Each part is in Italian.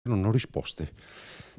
Non ho risposte.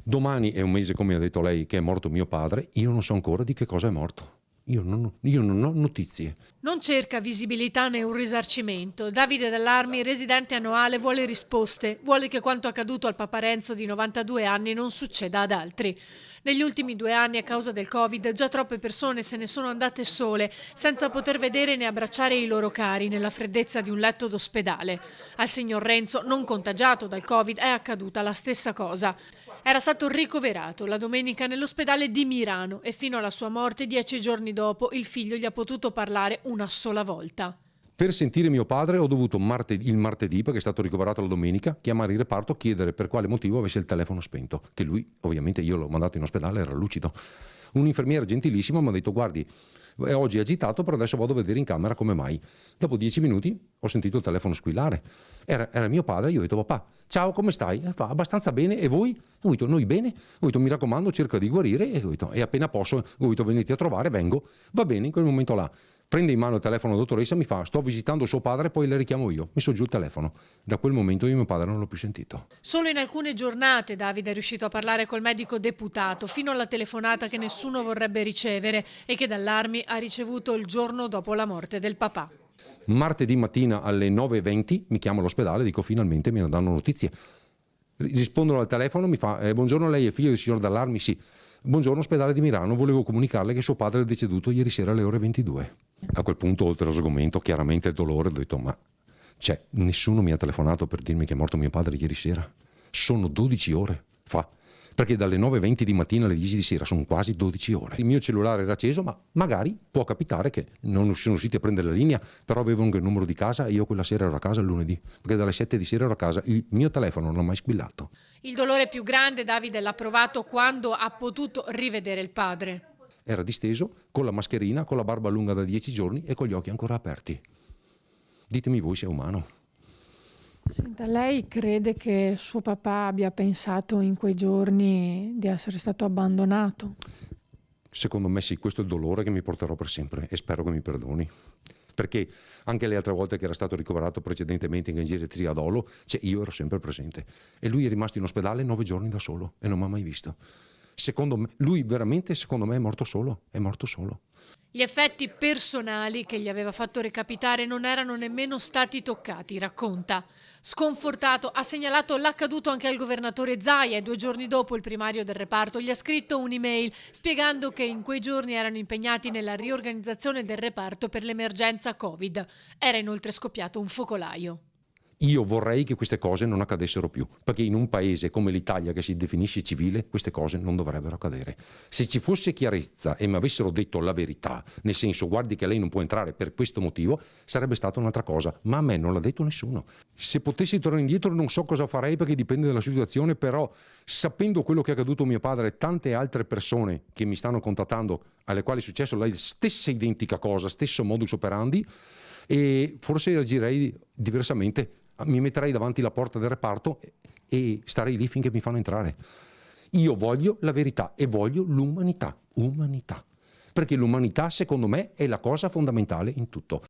Domani è un mese, come ha detto lei, che è morto mio padre, io non so ancora di che cosa è morto. Io non ho notizie. Non cerca visibilità né un risarcimento. Davide Dall'Armi, residente annuale, vuole risposte. Vuole che quanto accaduto al Papa Renzo di 92 anni non succeda ad altri. Negli ultimi 2 anni, a causa del Covid, già troppe persone se ne sono andate sole, senza poter vedere né abbracciare i loro cari nella freddezza di un letto d'ospedale. Al signor Renzo, non contagiato dal Covid, è accaduta la stessa cosa. Era stato ricoverato la domenica nell'ospedale di Mirano e fino alla sua morte, 10 giorni dopo, il figlio gli ha potuto parlare una sola volta. Per sentire mio padre ho dovuto il martedì, perché è stato ricoverato la domenica, chiamare il reparto, chiedere per quale motivo avesse il telefono spento, che lui, ovviamente io l'ho mandato in ospedale, era lucido. Un infermiere gentilissimo mi ha detto: guardi, oggi è agitato, però adesso vado a vedere in camera come mai. Dopo 10 minuti ho sentito il telefono squillare. Era mio padre, io ho detto: papà, ciao, come stai? Fa abbastanza bene, e voi? Ho detto: noi bene. Ho detto: mi raccomando, cerca di guarire, e appena posso, ho detto: venite a trovare, vengo. Va bene, in quel momento là prende in mano il telefono la dottoressa, mi fa: sto visitando suo padre, poi le richiamo io. Messo giù il telefono. Da quel momento io mio padre non l'ho più sentito. Solo in alcune giornate Davide è riuscito a parlare col medico deputato, fino alla telefonata che nessuno vorrebbe ricevere e che Dall'Armi ha ricevuto il giorno dopo la morte del papà. Martedì mattina alle 9:20 mi chiamo all'ospedale, dico: finalmente mi danno notizie. Rispondono al telefono, mi fa: buongiorno, lei è figlio del signor Dall'Armi? Sì. Buongiorno, ospedale di Milano, volevo comunicarle che suo padre è deceduto ieri sera alle ore 22. A quel punto, oltre allo sgomento, chiaramente il dolore, ho detto: ma nessuno mi ha telefonato per dirmi che è morto mio padre ieri sera. Sono 12 ore fa, perché dalle 9:20 di mattina alle 10 di sera sono quasi 12 ore. Il mio cellulare era acceso, ma magari può capitare che non sono riusciti a prendere la linea, però avevo anche il numero di casa e io quella sera ero a casa il lunedì, perché dalle 7 di sera ero a casa, il mio telefono non ha mai squillato. Il dolore più grande Davide l'ha provato quando ha potuto rivedere il padre. Era disteso, con la mascherina, con la barba lunga da 10 giorni e con gli occhi ancora aperti. Ditemi voi se è umano. Senta, lei crede che suo papà abbia pensato in quei giorni di essere stato abbandonato? Secondo me sì, questo è il dolore che mi porterò per sempre e spero che mi perdoni. Perché anche le altre volte che era stato ricoverato precedentemente in geriatria ad Olo, io ero sempre presente. E lui è rimasto in ospedale 9 giorni da solo e non mi ha mai visto. Secondo me, lui veramente, secondo me, è morto solo. È morto solo. Gli effetti personali che gli aveva fatto recapitare non erano nemmeno stati toccati, racconta. Sconfortato, ha segnalato l'accaduto anche al governatore Zaia e 2 giorni dopo il primario del reparto gli ha scritto un'email spiegando che in quei giorni erano impegnati nella riorganizzazione del reparto per l'emergenza Covid. Era inoltre scoppiato un focolaio. Io vorrei che queste cose non accadessero più, perché in un paese come l'Italia, che si definisce civile, queste cose non dovrebbero accadere. Se ci fosse chiarezza e mi avessero detto la verità, nel senso: guardi che lei non può entrare per questo motivo, sarebbe stata un'altra cosa, ma a me non l'ha detto nessuno. Se potessi tornare indietro non so cosa farei, perché dipende dalla situazione, però sapendo quello che è accaduto a mio padre e tante altre persone che mi stanno contattando, alle quali è successo la stessa identica cosa, stesso modus operandi, e forse agirei diversamente. Mi metterei davanti la porta del reparto e starei lì finché mi fanno entrare. Io voglio la verità e voglio l'umanità. Umanità. Perché l'umanità, secondo me, è la cosa fondamentale in tutto.